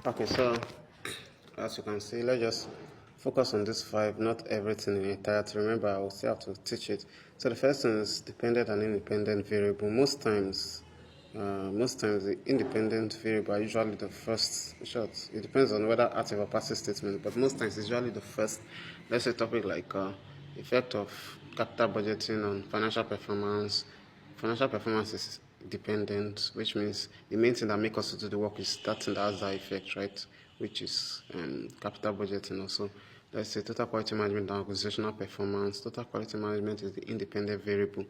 Okay, so as you can see, let's just focus on this five, not everything in entirety. Remember, I will still have to teach it. So the first one is dependent and independent variable. Most times the independent variable are usually the first short. It depends on whether active or passive statement, but most times it's usually the first. Let's say topic like effect of capital budgeting on financial performance. Financial performance is dependent, which means the main thing that makes us do the work is that thing that has that effect, right? Which is capital budgeting also. Let's say total quality management and organizational performance. Total quality management is the independent variable.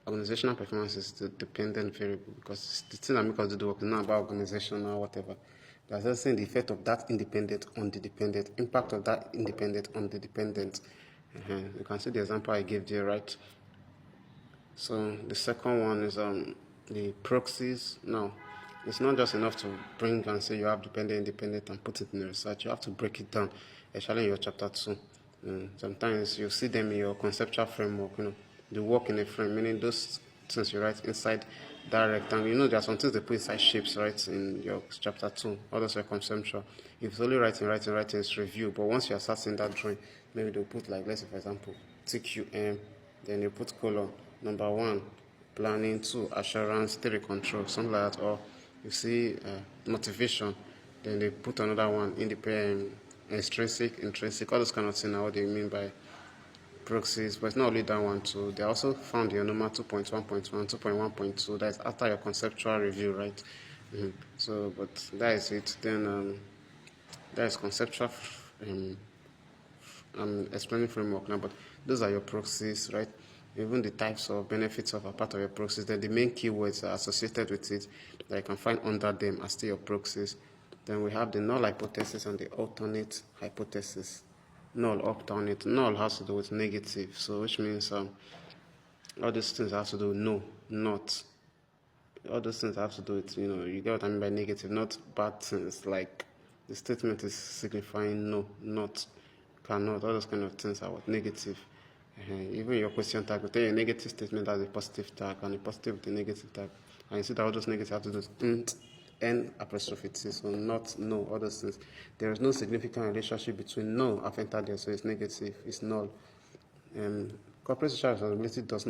Organizational performance is the dependent variable because the thing that makes us do the work is not about organization or whatever. That's just saying the effect of that independent on the dependent, impact of that independent on the dependent. You can see the example I gave there, right? So the second one is the proxies. Now, it's not just enough to bring and say you have dependent, independent, and put it in the research. You have to break it down, especially in your chapter 2. Sometimes you see them in your conceptual framework, they work in a frame, meaning those things you write inside that rectangle. There are some things they put inside shapes, right, in your chapter 2. Others are conceptual. If it's only writing, it's review. But once you are starting that drawing, maybe they'll put, like, let's say, for example, TQM, then you put colon. Number 1, planning. 2, assurance. 3, control. Something like that. Or you see motivation, then they put another one, independent, intrinsic, all those kind of things are what they mean by proxies. But it's not only that one too. They also found your normal 2.1.1, 2.1.2. That's after your conceptual review, right? So, but that is it. Then that is conceptual. I'm explaining framework now, but those are your proxies, right? Even the types of benefits of a part of your proxies, then the main keywords are associated with it that you can find under them are still your proxies. Then we have the null hypothesis and the alternate hypothesis. Null, alternate. Null has to do with negative, so which means all these things have to do with no, not. All those things have to do with, you get what I mean by negative, not bad things. Like the statement is signifying no, not, cannot. All those kind of things are what negative. Even your question tag will tell you a negative statement has a positive tag and a positive with a negative tag. And you see that all those negatives have to do with n apostrophe t, so not, no, all those things. There is no significant relationship between no I've entered there, so it's negative, it's null. Corporate social responsibility does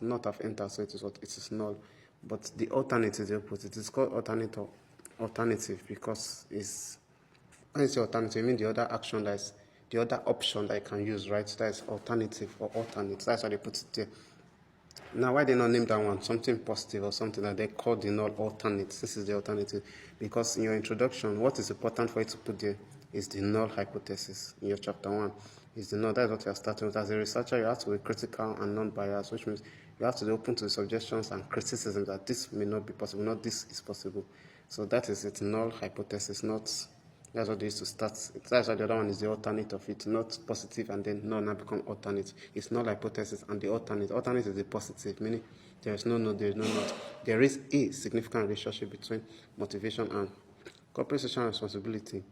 not have entered, so it is what? It is null. But the alternative is the opposite. It is called alternative because it's, when you say alternative, I mean the other action that is the other option that I can use, right? That is alternative or alternate. That's why they put it there. Now, why they not name that one something positive or something that they call the null alternate? This is the alternative. Because in your introduction, what is important for you to put there is the null hypothesis. In your chapter 1 is the null. That's what you are starting with. As a researcher, you have to be critical and non-biased, which means you have to be open to the suggestions and criticism that this may not be possible, not this is possible. So that is it, null hypothesis, not. That's what they used to start. That's why the other one is the alternate of it, not positive and then no, now become alternate. It's not hypothesis and the alternate. Alternate is the positive, meaning there is no, there is no not. There is a significant relationship between motivation and corporate social responsibility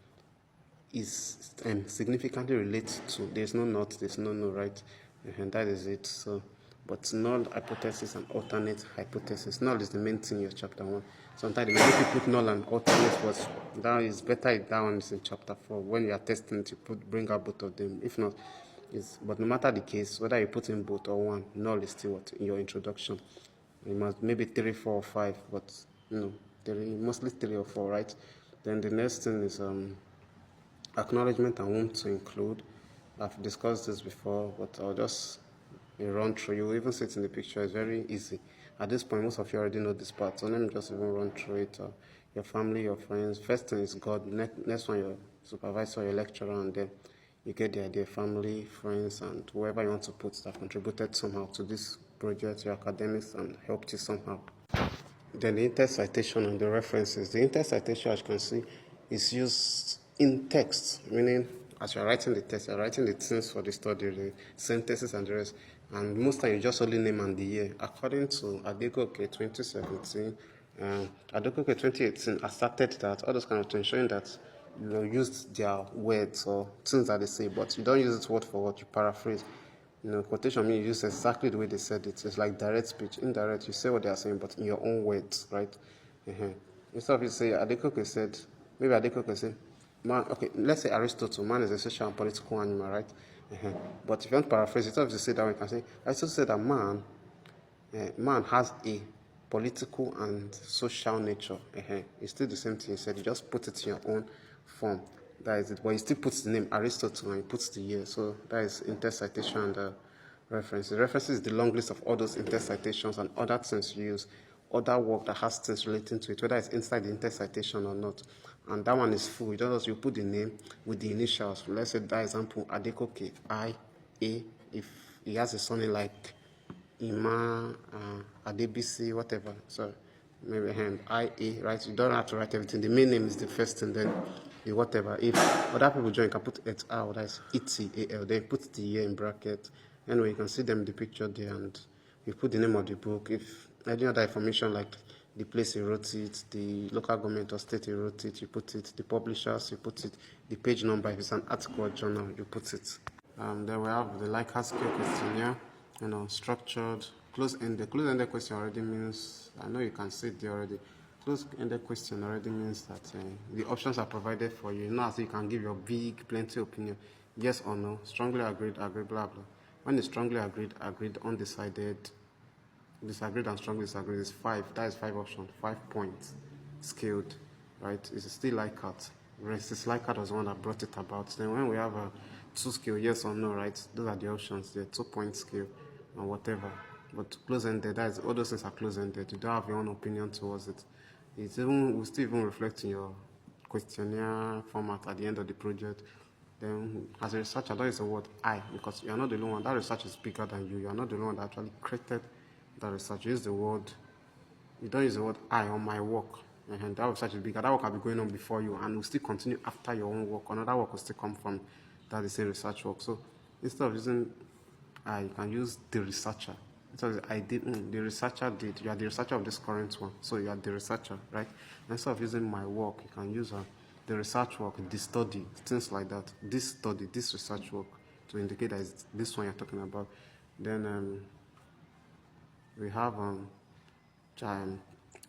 is significantly related to. There's no not, there's no, right? And that is it. So, but null hypothesis and alternate hypothesis. Null is the main thing in your chapter 1. Sometimes they make you put null and alternate, but that is better if that one is in chapter 4. When you are testing it, you bring out both of them. If not, but no matter the case, whether you put in both or one, null is still what in your introduction. You must maybe 3, 4, or 5, but mostly 3 or 4, right? Then the next thing is acknowledgement and whom to include. I've discussed this before, but I'll just run through. You even see it in the picture. It's very easy. At this point, most of you already know this part, so let me just even run through it. Your family, your friends. First thing is God. Next one, your supervisor, your lecturer, and then you get the idea. Family, friends, and whoever you want to put that contributed somehow to this project, your academics, and helped you somehow. Then the inter-citation and the references. The inter-citation, as you can see, is used in text, meaning as you're writing the text, you're writing the things for the study, the sentences and the rest. And most time you just only name and the year. According to Adegoke 2017, Adegoke 2018 asserted that all those kind of things, showing that you used their words or things that they say, but you don't use it word for word, you paraphrase. Quotation means you use exactly the way they said it. It's like direct speech. Indirect, you say what they are saying, but in your own words, right? Instead of you say, Adekoke said, maybe Adeko can say, man, okay, let's say Aristotle, man is a social and political animal, right? But if you want to paraphrase it, obviously say that we can say, Aristotle said that man has a political and social nature. It's still the same thing he said, you just put it in your own form. That is it. But he still puts the name Aristotle and he puts the year. So that is intercitation and references. References is the long list of all those intercitations and other things you use, other work that has things relating to it, whether it's inside the intercitation or not. And that one is full. You put the name with the initials. Let's say that example, Adekoke, I, A. If he has a surname like Ima, Adebisi, whatever. So maybe IA, right? You don't have to write everything. The main name is the first thing, then the whatever. If other people join, you can put it out, that's ETAL, then put the year in bracket. Anyway, you can see them in the picture there, and you put the name of the book. If any other information like the place he wrote it, the local government or state he wrote it, you put it. The publishers, you put it. The page number, if it's an article or journal, you put it. Then we have the Likert scale questionnaire, structured, close-ended. Close-ended question already means, I know you can see it there already. Close-ended question already means that the options are provided for you. Now, so you can give your big, plenty opinion, yes or no, strongly agreed, agreed, blah, blah. When it's strongly agreed, agreed, undecided, disagreed, and strongly disagreed is 5. That is 5 options, 5 points, scaled, right? It's still Likert. This Likert was the one that brought it about. Then when we have a 2 scale, yes or no, right? Those are the options. The 2-point scale and whatever. But close-ended, that is, all those things are close-ended. You don't have your own opinion towards it. It will still even reflect in your questionnaire format at the end of the project. Then, as a researcher, that is the word I, because you are not the only one. That research is bigger than you. You are not the only one that actually created that research. You use the word, you don't use the word I on my work. And that research is bigger. That work will be going on before you and will still continue after your own work. Another work will still come from that the same research work. So instead of using I, you can use the researcher. Instead of I did, the researcher did. You are the researcher of this current one. So you are the researcher, right? Instead of using my work, you can use the research work, the study, things like that. This study, this research work to indicate that it's this one you're talking about. Then we have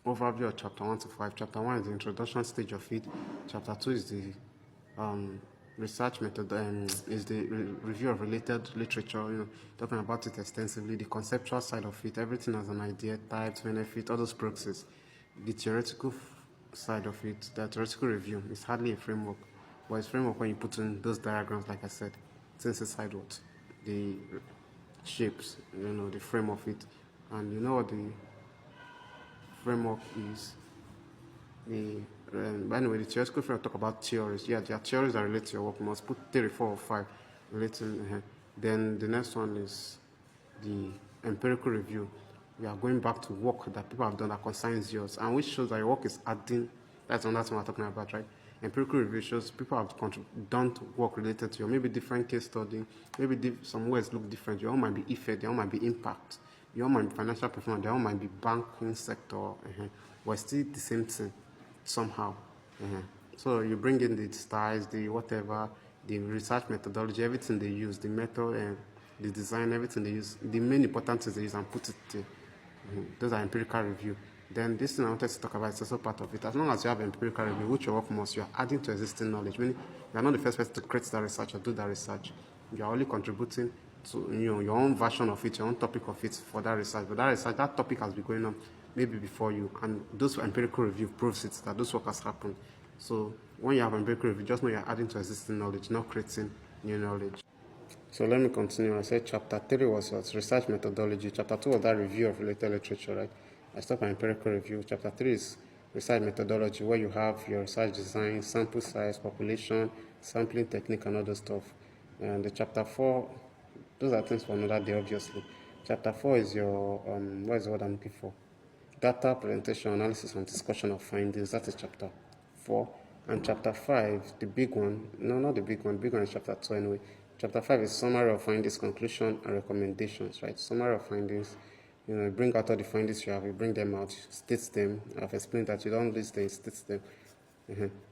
overview of chapter 1 to 5. Chapter 1 is the introduction stage of it. Chapter 2 is the research method, is the review of related literature, talking about it extensively, the conceptual side of it, everything as an idea, types, benefit, all those proxies. The theoretical side of it, the theoretical review, is hardly a framework, but it's framework when you put in those diagrams, like I said, things inside what? The shapes, the frame of it. And you know what the framework is? Anyway, the theoretical framework talk about theories. Yeah, there are theories that relate to your work. You must put 3, 4, or 5 relating. Then the next one is the empirical review. We are going back to work that people have done that concerns yours, and which shows that your work is adding. That's what we're talking about, right? Empirical review shows people have done work related to you. Maybe different case study. Maybe some words look different. Your own might be effect. Your own might be impact. Your own might be financial performance. Your own might be banking sector. But it's still the same thing somehow. So you bring in the styles, the whatever, the research methodology, everything they use, the method and the design, everything they use, the main important things they use, and put it there. Those are empirical review. Then this thing I wanted to talk about is also part of it. As long as you have empirical review, which your work must, you are adding to existing knowledge. Meaning you are not the first person to create that research or do that research. You are only contributing to your own version of it, your own topic of it for that research. But that research, that topic has been going on maybe before you, and those empirical review proves it that those work has happened. So when you have empirical review, just know you're adding to existing knowledge, not creating new knowledge. So let me continue. I said chapter 3 was research methodology. Chapter 2 was that review of related literature, right? I stopped at empirical review. Chapter 3 is research methodology, where you have your research design, sample size, population, sampling technique, and other stuff. And the chapter 4, those are things for another day, obviously. Chapter 4 is your, what is the word I'm looking for? Data, presentation, analysis, and discussion of findings. That is chapter 4. And chapter 5, the big one, no, not the big one is chapter 2 anyway. Chapter 5 is summary of findings, conclusion, and recommendations, right? Summary of findings, you bring out all the findings you have, you bring them out, state them. I've explained that you don't list them, state them.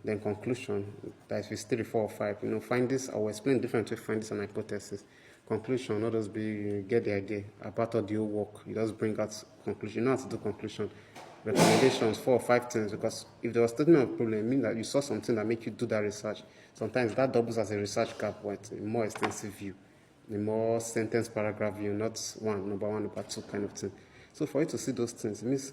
Then conclusion, that is 3, 4, or 5. Findings, I will explain different findings and hypothesis. Conclusion, not just you get the idea about all the whole work. You just bring out conclusion. You know how to do conclusion. recommendations, 4 or 5 things, because if there was statement of problem, it means that you saw something that make you do that research. Sometimes that doubles as a research gap, but a more extensive view, a more sentence paragraph view, not number one, number two kind of thing. So for you to see those things, it means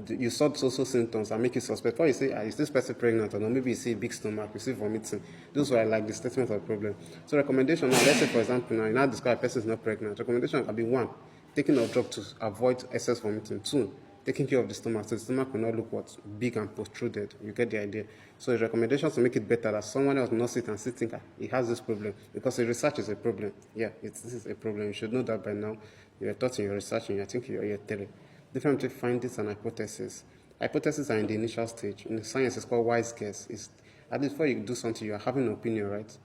you saw social symptoms and make you suspect. Before you say, is this person pregnant or not? Maybe you see a big stomach, you see vomiting. Those were like the statement of the problem. So recommendation, now, let's say for example, now you now describe a person is not pregnant. Recommendation can be 1, taking a drug to avoid excess vomiting. 2, taking care of the stomach so the stomach will not look what big and protruded. You get the idea. So the recommendation to make it better that someone else will not sit and think he has this problem, because the research is a problem. Yeah, this is a problem. You should know that by now. You are taught in your research and you think you're year 3. Different between findings and hypotheses. Hypotheses are in the initial stage. In science, it's called wise guess. It's, at least before you do something, you are having an opinion, right?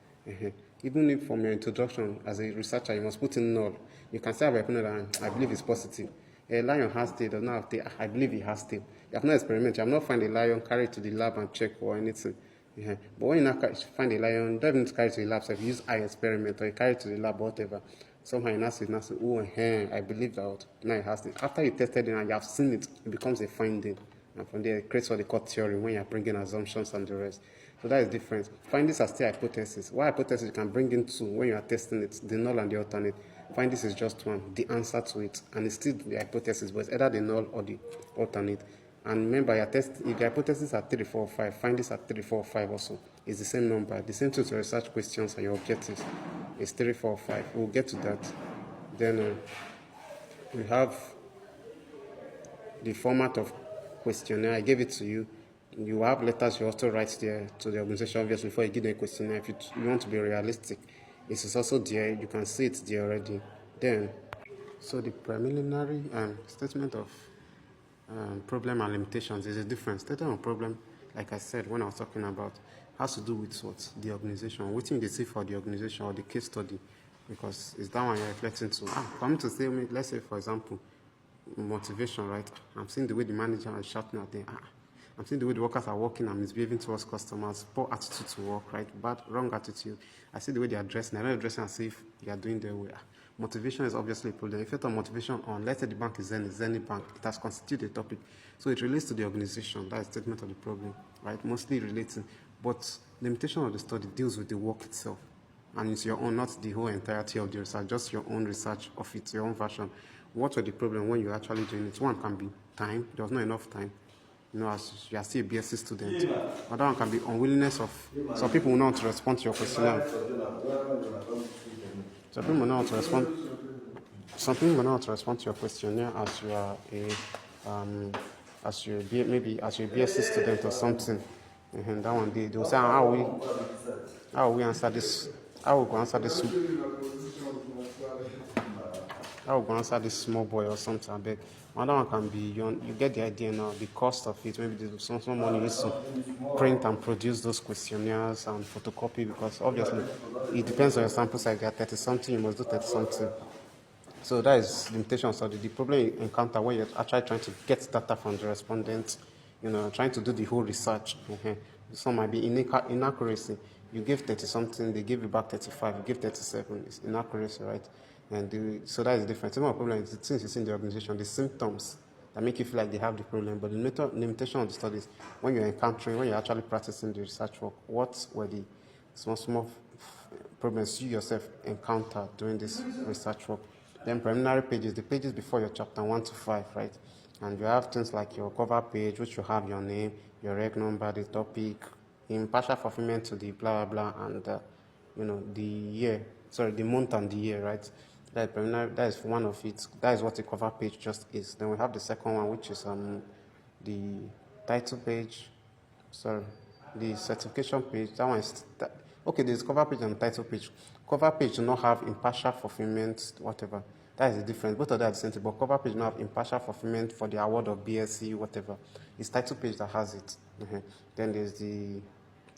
Even if from your introduction as a researcher, you must put in null. You can say I have an opinion that I believe is positive. A lion has tail, does not have tail. I believe he has tail. You have not experimented. You have not find a lion, carry it to the lab and check or anything. But when you now find a lion, don't even carry it to the lab. So if you use eye experiment or you carry it to the lab or whatever, somehow you now say, oh, I believe that. Now it has it. After you tested it and you have seen it, it becomes a finding. And from there, it creates what they call theory when you're bringing assumptions and the rest. So that is different. Findings are still hypotheses. Why hypothesis you can bring in 2 when you are testing it, the null and the alternate. Findings is just 1, the answer to it. And it's still the hypothesis, but it's either the null or the alternate. And remember, your test, if the hypothesis are 3, 4, 5, findings are 3, 4, 5 also. It's the same number. The same thing to research questions and your objectives. It's 3, 4, 5. We'll get to that. Then we have the format of questionnaire. I gave it to you. You have letters you also write there to the organization, obviously, before you give them a questionnaire. If you want to be realistic, it is also there. You can see it there already. Then, so the preliminary statement of problem and limitations is a different statement of problem. Like I said when I was talking about, has to do with what the organization, what they see for the organization or the case study, because it's that one you're reflecting to. For me to say, let's say for example, motivation, right? I'm seeing the way the manager is shouting at them. I'm seeing the way the workers are working and misbehaving towards customers, poor attitude to work, right? Wrong attitude. I see the way they are dressing. They're not dressing as if they are doing their way. Motivation is obviously a problem. If you have motivation on, let's say the bank is Zenith Bank, it has constituted a topic. So it relates to the organization. That is the statement of the problem, right? Mostly relating. But the limitation of the study deals with the work itself. And it's your own, not the whole entirety of the research, just your own research of it, your own version. What were the problem when you're actually doing it? One can be time. There was not enough time. As you are still a BSc student. Another one can be unwillingness of some people will not want to respond to your questionnaire. Some people will not want to respond. Some people will not want to respond to your questionnaire as you are maybe as you're a BSc student or something. And that one they will say, how will we answer this? How will we answer this? How will we answer this small boy or something? I beg. Another one can be, you get the idea now, the cost of it. Maybe there's some money used to print and produce those questionnaires and photocopy, because obviously it depends on your sample size. If you are 30 something, you must do 30 something. So that is limitation study. The problem you encounter when you're actually trying to get data from the respondents, trying to do the whole research. Some might be inaccuracy. You give 30 something, they give you back 35. You give 37, it's inaccuracy, right? And so that is different. The problem is the things you see in the organization, the symptoms that make you feel like they have the problem. But the limitation of the studies, when you're actually practicing the research work, what were the small problems you yourself encountered during this research work? Then preliminary pages, the pages before your chapter 1 to 5, right? And you have things like your cover page, which you have your name, your reg number, the topic, in partial fulfillment to the blah blah blah, and the year, the month and the year, right? That is one of it. That is what the cover page just is. Then we have the second one, which is the title page. The certification page. That one is okay. There's cover page and title page. Cover page do not have impartial fulfillment, whatever. That is the difference. Both of that are the same thing, but cover page do not have impartial fulfillment for the award of BSc, whatever. It's title page that has it. Then there's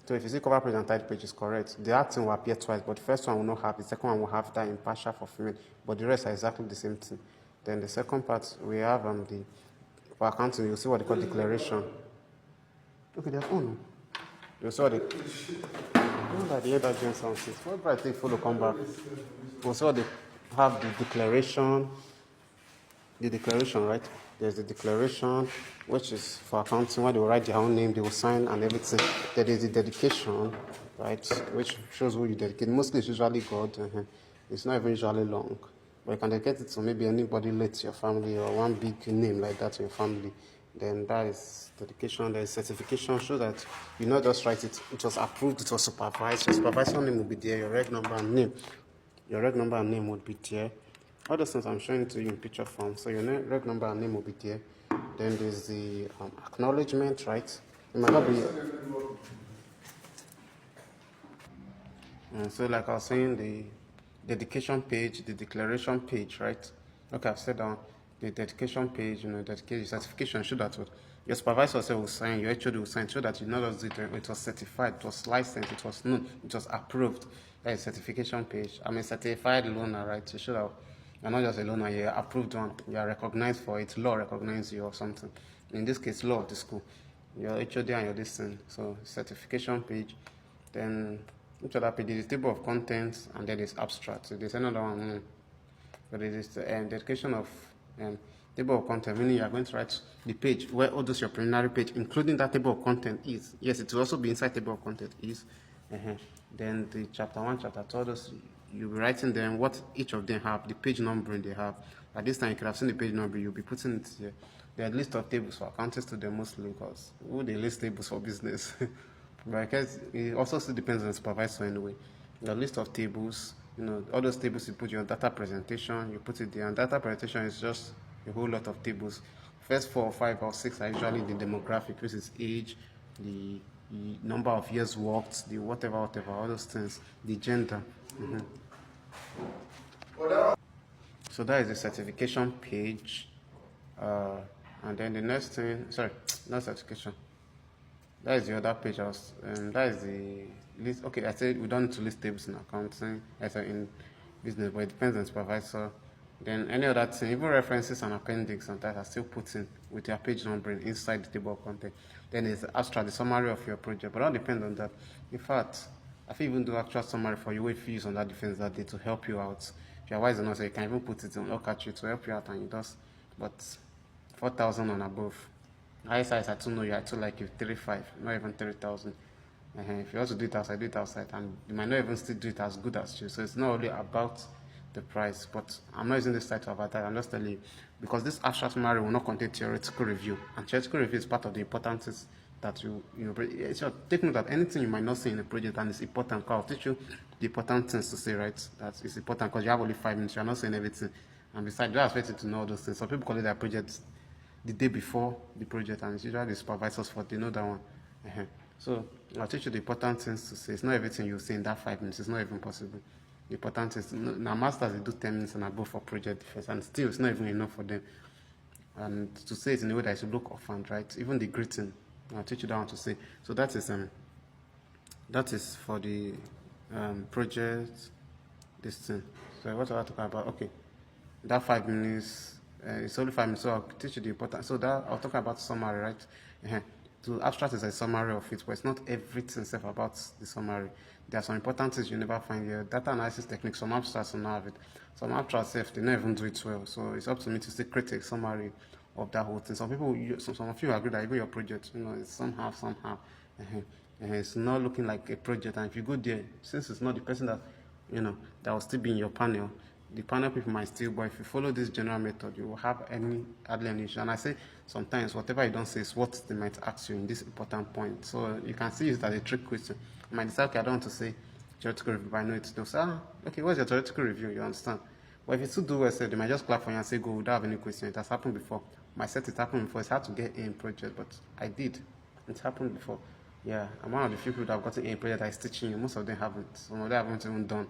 so if you see cover page and title page is correct, the acting will appear twice, but the first one will not have, the second one will have that impartial fulfillment, but the rest are exactly the same thing. Then the second part, we have for accounting, you'll see what they call declaration. Okay, there's one. You'll see what the other doing something. What I think follow come back? We'll see what they have the declaration, right? There's the declaration, which is for accounting, where they will write their own name, they will sign and everything. There is the dedication, right, which shows who you dedicate. Mostly it's usually God. It's not even usually long. But you can dedicate it to maybe anybody late to your family or one big name like that to your family. Then that is dedication. There is certification, show that you not just write it, it was approved, it was supervised. Your supervisor name will be there, your reg number and name. Your reg number and name would be there. All those things I'm showing to you in picture form. So your reg number and name will be there. Then there's the acknowledgement, right? It might not be. So like I was saying, the dedication page, the declaration page, right? Okay, I've said down the dedication page, dedication certification, show that what your supervisor will sign, your HOD will sign, show that you not just it was certified, it was licensed, it was known, it was approved. That is certification page. I'm a certified loaner, right? To show that you're not just a loaner, you're approved one, you are recognized for it, law recognizes you or something. In this case, law of the school. Your HOD and your distance. So certification page. Then which other page? There's table of contents and then there's abstract. So there's another one. But there is the dedication of table of content, meaning you are going to write the page where all those your preliminary page, including that table of content is. Yes, it will also be inside table of content is. Then the chapter 1, chapter 2, all those you'll be writing them what each of them have, the page numbering they have. At this time you could have seen the page number, you'll be putting it here. There are a list of tables for accounting students mostly because who they list tables for business. But I guess it also still depends on the supervisor anyway. The list of tables, all those tables you put your data presentation, you put it there, and data presentation is just a whole lot of tables. First 4 or 5 or 6 are usually the demographic, which is age, the number of years worked, the whatever, all those things, the gender. So that is the certification page. And then the next thing, sorry, not certification. That is the other page. That is the list. Okay, I said we don't need to list tables in accounting, as in business, but it depends on the supervisor. Then any other thing, even references and appendix sometimes are still put in with your page numbering inside the table of content. Then it's the abstract, the summary of your project, but all depends on that. In fact, I think even do actual summary for you if you use on that defense that day to help you out. If you're wise enough, so you can even put it on look at you to help you out and it does. But 4,000 and above. Highest I don't know you, I too like you 3,500, not even 3,000. If you also do it outside, and you might not even still do it as good as you. So it's not only about the price, but I'm not using this site to advertise. I'm just telling you because this abstract summary will not contain theoretical review, and theoretical review is part of the importance that so take note that anything you might not say in a project and it's important, because I'll teach you the important things to say, right? That is important because you have only 5 minutes, you're not saying everything, and besides, you're expected to know all those things. Some people call it their project the day before the project, and it's usually the supervisors for they know that one. So I'll teach you the important things to say. It's not everything you say in that 5 minutes. It's not even possible. The important is now masters they do 10 minutes and above for project defense, and still it's not even enough for them. And to say it in a way that it should look offhand, right? Even the greeting, I'll teach you that one to say. So that is for the project. This thing. So what am I talking about? Okay, that 5 minutes. It's only 5 minutes, so I'll teach you the important. So that I'll talk about summary, right? So abstract is a summary of it, but it's not everything except about the summary. There are some important things you never find here. Data analysis techniques, some abstracts will not have it. Some abstracts, they don't even do it well. So it's up to me to still create a summary of that whole thing. Some people, some of you agree that even your project, it's somehow. It's not looking like a project. And if you go there, since it's not the person that, that will still be in your panel, the panel people might still, but if you follow this general method, you will have hardly any issue. And I say sometimes whatever you don't say is what they might ask you in this important point. So you can see it as a trick question. You might decide, okay, I don't want to say theoretical review, but I know it. They'll say, okay, what's your theoretical review? You understand? But if you still do well, they might just clap for you and say, go, without have any question. It has happened before. My set it happened before. It's hard to get A in project, but I did. It happened before. Yeah, I'm one of the few people that have gotten A in project that is teaching you. Most of them haven't. Some of them haven't even done.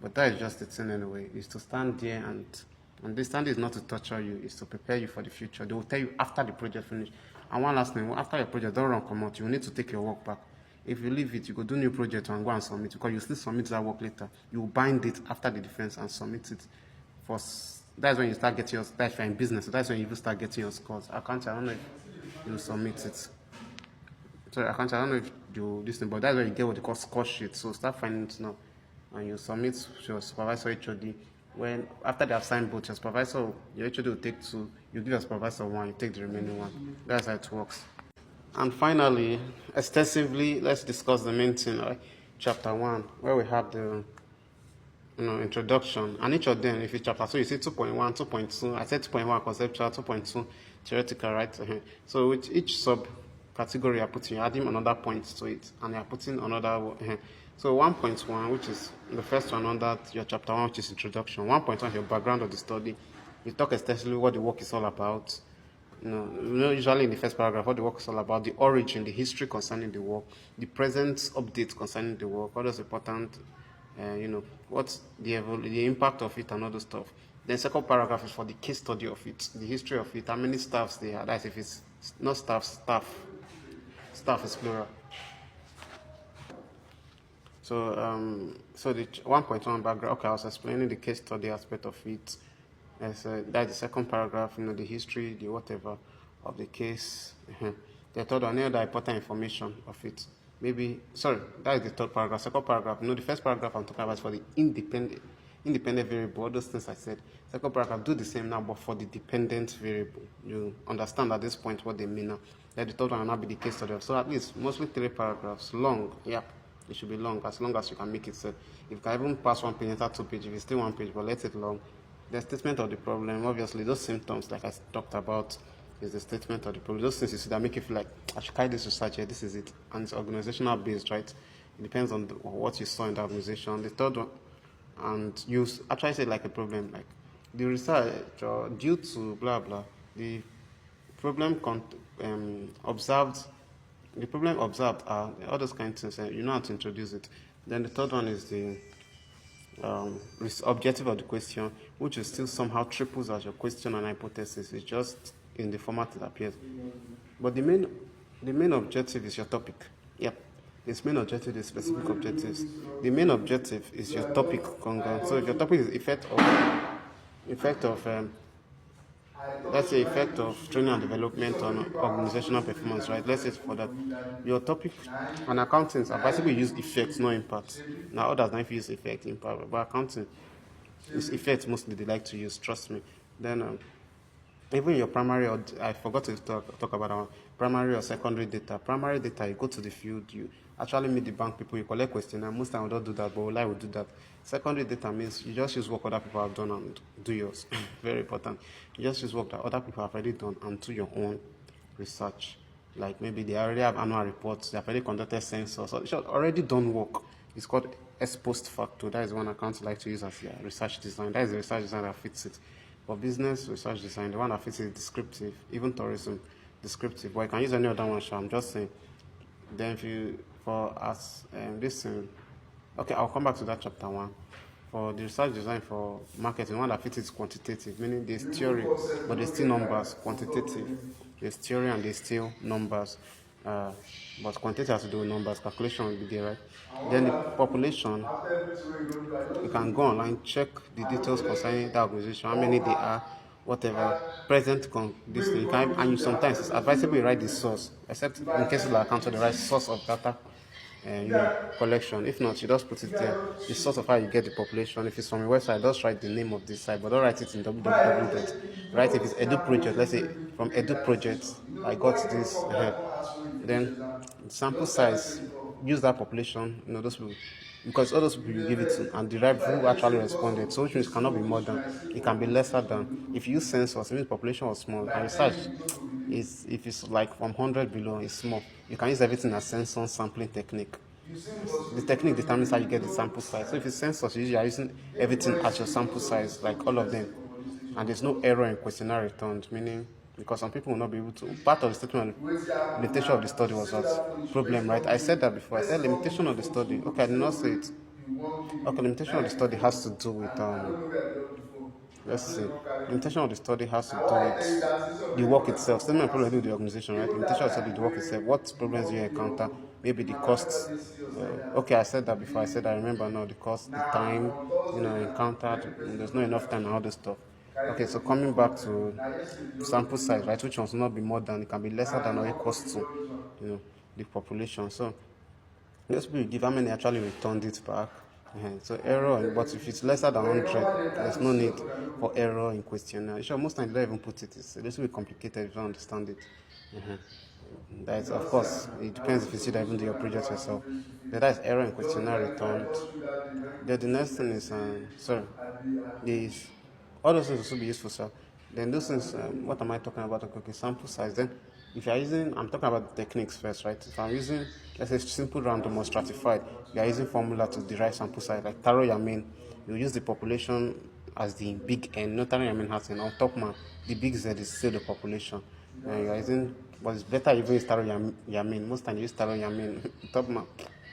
But that is just the thing anyway, is to stand there and this stand is not to torture you, it's to prepare you for the future. They will tell you after the project finish. And one last thing, after your project, don't run come out, you need to take your work back. If you leave it, you go do new project and go and submit, because you still submit that work later. You will bind it after the defense and submit it. That's when you start getting your, that's when in business, so that's when you will start getting your scores. I don't know if you submit it. Sorry, I don't know if you this thing, but that's when you get what they call score sheet. So start finding it now. And you submit to your supervisor HOD, when after they have signed both, your supervisor, your HOD will take two, you give your supervisor one, you take the remaining one. That's how it works. And finally, extensively, let's discuss the main thing, right? Chapter 1, where we have the introduction. And each of them, if it's chapter 2, you see 2.1, 2.2. I said 2.1 conceptual, 2.2 theoretical, right? So with each sub category you're putting, you're adding another point to it, and you're putting another. So 1.1, which is the first one under your chapter 1, which is introduction. 1.1 is your background of the study. We talk extensively what the work is all about. Usually in the first paragraph, what the work is all about, the origin, the history concerning the work, the present updates concerning the work, what is important, what's the impact of it and all those stuff. Then second paragraph is for the case study of it, the history of it, how many staffs they are. That's if it's not staff is plural. So the 1.1 background. Okay, I was explaining the case study aspect of it. That's the second paragraph. The history, the whatever of the case. The third one, the important information of it. That is the third paragraph. Second paragraph, the first paragraph I'm talking about is for the independent variable, all those things I said. Second paragraph, do the same now, but for the dependent variable. You understand at this point what they mean now. Then the third one will not be the case study. So at least mostly 3 paragraphs, long. Yep, it should be long as you can make it. So if you can even pass 1 page, enter 2 pages, if it's still 1 page, but let it long. The statement of the problem, obviously, those symptoms, like I talked about, is the statement of the problem. Those things you see that make you feel like, I should carry this research here, this is it. And it's organizational based, right? It depends on what you saw in the organization. The third one, and you actually say like a problem, like the research, due to blah blah, the problem observed are all those kinds of things, you know how to introduce it. Then the third one is the objective of the question, which is still somehow triples as your question and hypothesis. It's just in the format it appears. But the main objective is your topic. Yep. This main objective is specific objectives. The main objective is your topic. So if your topic is effect of let's say effect of training and development on organizational performance, right? Let's say for that, your topic on accounting, basically use effects, not impact. Now others don't use effect, impact, but accounting is effects mostly they like to use. Trust me. Then even your primary, or I forgot to talk about that one. Primary or secondary data. Primary data, you go to the field, you actually meet the bank people, you collect questions, and most time we don't do that, but we will do that. Secondary data means you just use work other people have done and do yours. Very important. You just use work that other people have already done and do your own research. Like maybe they already have annual reports, they have already conducted census, so it's already done work. It's called ex post facto. That is one account like to use as research design. That is the research design that fits it. For business research design, the one that fits it is descriptive, even tourism, descriptive. But you can use any other one, so I'm just saying. Then if you, for us, okay, I'll come back to that chapter 1. For the research design for marketing, one that fits is quantitative, meaning there's theory, but there's still numbers. Quantitative, there's theory and there's still numbers. But quantitative has to do with numbers, calculation will be there, right? Then the population, you can go online, check the details concerning the organization, how many they are, whatever, present this thing. And you sometimes it's advisable you write the source, except in cases like account, the right source of data collection. If not, you just put it there. The source of how you get the population. If it's from a website, just write the name of this site, but don't write it in www. Right? If it's Edu Project, let's say from Edu Project, I got this. Then sample size, use that population. Those people, because all those people you give it to and derive who actually responded. So which means it cannot be more than, it can be lesser than. If you use census, it means population was small. And research is, if it's like from 100 below, it's small. You can use everything as census sampling technique. The technique determines how you get the sample size. So if it's census, you are using everything as your sample size, like all of them. And there's no error in questionnaire returned, meaning because some people will not be able to. Part of the statement, limitation of the study was what? Problem, right? I said that before. I said limitation of the study. Okay, I did not say it. Okay, limitation of the study has to do with, let's see. Limitation of the study has to do with the work itself. Statement problem do with the organization, right? Limitation of the study, the work itself. What problems do you encounter? Maybe the costs. Okay, I said that before. I remember now, the cost, the time, encountered. There's not enough time and all this stuff. Okay, so coming back to sample size, right, which ones will not be more than, it can be lesser than or equals to, the population. So, let's give how many actually returned it back. So error, but if it's lesser than 100, there's no need for error in questionnaire. Sure, most times they don't even put it. It's a little bit complicated if you don't understand it. Uh-huh. That's, of course, it depends if you see that even do your project yourself. Then that's error in questionnaire returned. Then the next thing is, is all those things will also be useful, sir. Then those things, what am I talking about? Okay, sample size. Then if you're using, I'm talking about the techniques first, right? If I'm using, let's say, simple random or stratified, you're using formula to derive sample size, like Taro Yamin, you use the population as the big N, not Taro Yamin has an on top man, the big Z is still the population. You're using, but it's better if you use Taro Yamin. Most times you use Taro Yamin, top man,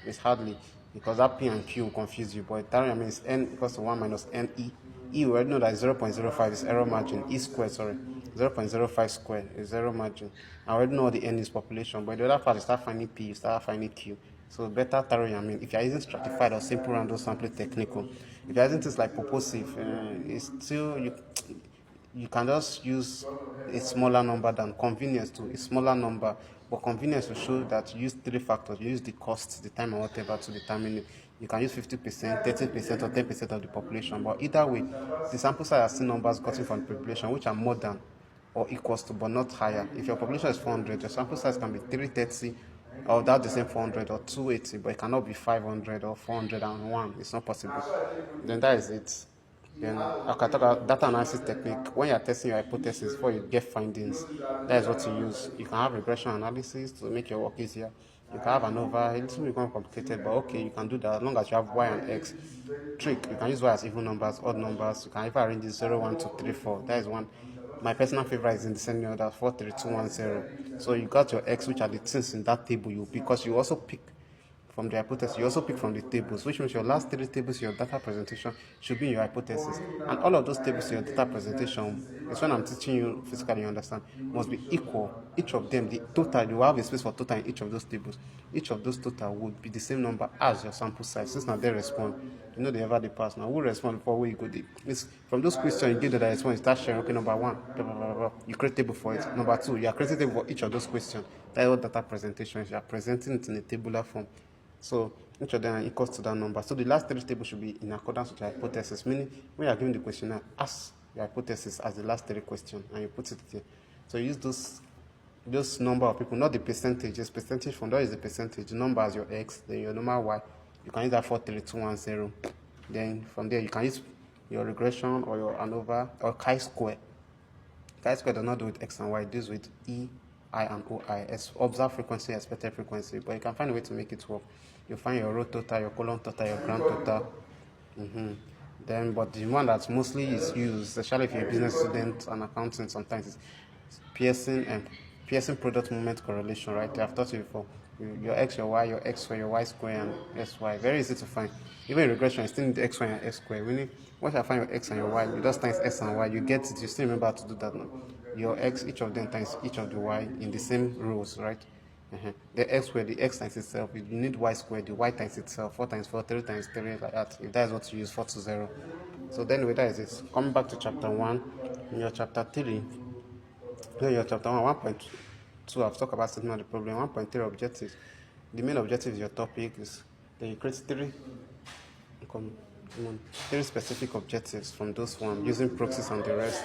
it's hardly, because that P and Q will confuse you, but Taro Yamin is N equals to 1 minus NE. E, we already know that 0.05 is error margin. E squared, sorry. 0.05 squared is zero margin. I already know the N is population, but the other part, you start finding P, you start finding Q. So better thorough Yamin. If you're using stratified or simple random sampling technical, if you're using things like purposive, it's still, you can just use a smaller number than convenience to a smaller number, but convenience will show that you use three factors. You use the cost, the time, and whatever to determine it. You can use 50%, 30%, or 10% of the population, but either way, the sample size are still numbers gotten from the population, which are more than or equals to, but not higher. If your population is 400, your sample size can be 330, or that's the same 400 or 280, but it cannot be 500 or 401. It's not possible. Then that is it. Then I can talk about data analysis technique. When you're testing your hypothesis before you get findings, that is what you use. You can have regression analysis to make your work easier. You can have ANOVA, it will become complicated, but okay, you can do that as long as you have Y and X. Trick, you can use Y as even numbers, odd numbers. You can even arrange it 0, 1, 2, 3, 4. That is one. My personal favorite is in descending order, 4, 3, 2, 1, 0. So you got your X, which are the things in that table you, because you also pick from the hypothesis, you also pick from the tables, which means your last three tables in your data presentation should be in your hypothesis. And all of those tables in your data presentation, is when I'm teaching you physically, you understand, must be equal. Each of them, the total, you have a space for total in each of those tables. Each of those total would be the same number as your sample size. Since now they respond, you know they ever the pass. Now who respond before where you go deep? It's from those questions you give that response, you start sharing, okay, number one, blah, blah, blah, blah. You create a table for it. Number two, you are creating a table for each of those questions. That is what data presentation is. You are presenting it in a tabular form. So each of them are equals to that number. So the last three tables should be in accordance with your hypothesis, meaning when you are given the questionnaire, ask your hypothesis as the last three questions and you put it there. So you use those number of people, not the percentages. Percentage from that is the percentage. The number as your X, then your number Y. You can use that 43210. Then from there you can use your regression or your ANOVA or chi-square. Chi-square does not do with X and Y, it deals with E, I and OI, observed frequency, expected frequency, but you can find a way to make it work. You find your row total, your column total, your grand total. Then, but the one that mostly is used, especially if you're a business student and accounting, sometimes is Pearson product movement correlation, right? I've taught you before. Your X, your Y, your X square, your Y square, and SY. Very easy to find. Even in regression, you still need X, Y, and S square. Once you find your X and your Y, you just times S and Y, you get it. You still remember how to do that now. Your X, each of them times each of the Y in the same rows, right? The X square, the X times itself, you need Y square, the Y times itself, 4 times 4, 3 times 3, like that. If that is what you use, 4 to 0. So then, that is it. Coming back to chapter 1, in your chapter 3, your chapter 1, 1.2, I've talked about statement of the problem. 1.3 objectives. The main objective is your topic is then you create three specific objectives from those one using proxies and the rest.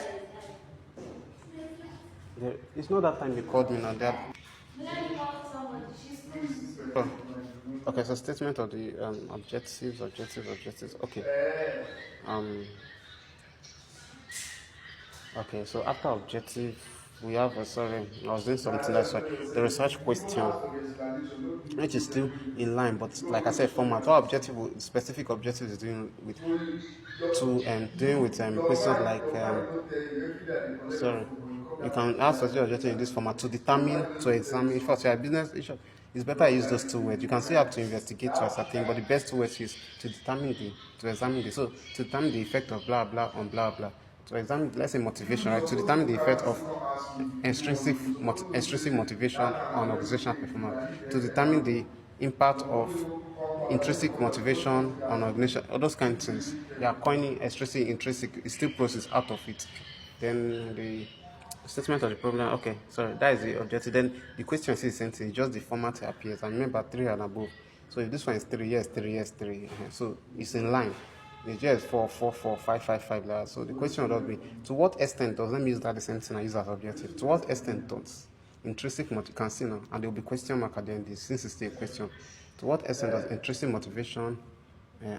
It's not that time you called me now. That. Oh. Okay, so statement of the objectives. Okay. Okay, so after objective, we have sorry, I was doing something that's why the research question, which is still in line, but like I said, format. What objective, specific objective is doing with doing with questions like sorry, you can ask specific objective in this format to determine, to examine. First, your business issue. It's better to use those two words. You can still have to investigate to ascertain, but the best two words is to examine the. So to determine the effect of blah blah on blah blah. To examine, let's say motivation, right? To determine the effect of extrinsic motivation on organizational performance. To determine the impact of intrinsic motivation on organization, all those kind of things. They are coining extrinsic, intrinsic, it still process out of it. Then the statement of the problem, okay, sorry, that is the objective. Then the question is sent in just the format appears. And remember 3 and above. So if this one is 3, yes, 3, yes, 3. So it's in line. It's just 4, 4, 4, 5, 5, 5. Like so the question would be, to what extent does that mean that the same thing I use as objective? To what extent does intrinsic motivation, you can see now, and there will be question mark at the end, since it's still a question. To what extent does intrinsic motivation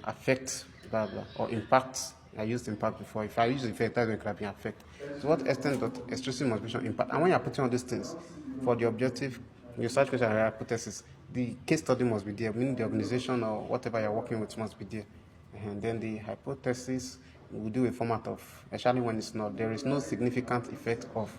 affect blah blah or impact? I used impact before. If I use effect, that's going to be affect. To what extent does extrinsic motivation impact? And when you're putting all these things for the objective, your search question and hypothesis, the case study must be there, meaning the organization or whatever you're working with must be there. And then the hypothesis will do a format of, especially when it's not, there is no significant effect of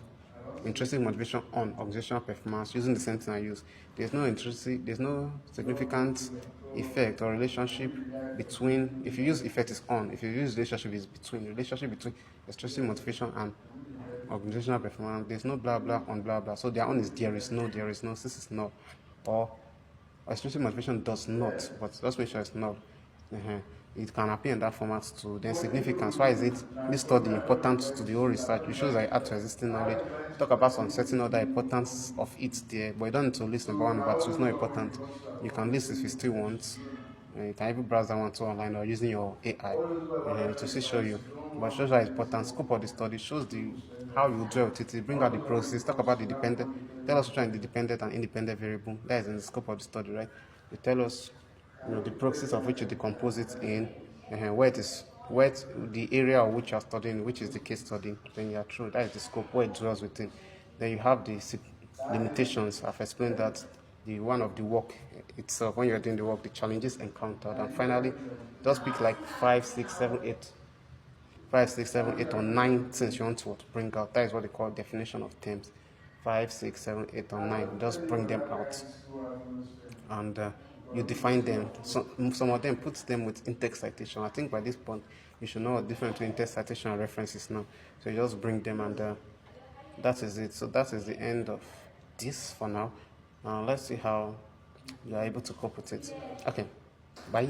intrinsic motivation on organizational performance using the same thing I use. There's no significant effect or relationship between, if you use effect is on, if you use relationship is between, relationship between intrinsic motivation and organizational performance. There's no blah blah on blah blah. So their own is there is no, this is not, or extrinsic motivation does not, but just make sure it's not. It can appear in that format too. Then significance. Why is it this study important to the whole research? It shows that it adds to existing knowledge. Talk about some certain other importance of it there, but you don't need to list number 1, number 2. It's not important. You can list if you still want. You can even browse that one too online or using your AI to see show you. But it shows that it's important. Scope of the study shows the how you dwell with it. Bring out the process. Talk about the dependent. Tell us which one is the dependent and independent variable. That is in the scope of the study, right? You tell us the process of which you decompose it in, where the area of which you are studying, which is the case study. Then you are through. That is the scope where it dwells within. Then you have the limitations. I've explained that. The one of the work itself, when you're doing the work, the challenges encountered, and finally, just pick like 5, 6, 7, 8. 5, 6, 7, 8, or 9 things you want to bring out. That is what they call definition of terms. 5, 6, 7, 8, or 9. Just bring them out, and you define them. Some of them put them with in-text citation. I think by this point you should know the difference between in-text citation and references now. So you just bring them, and that is it. So that is the end of this for now. Let's see how you are able to cope with it. Okay, bye.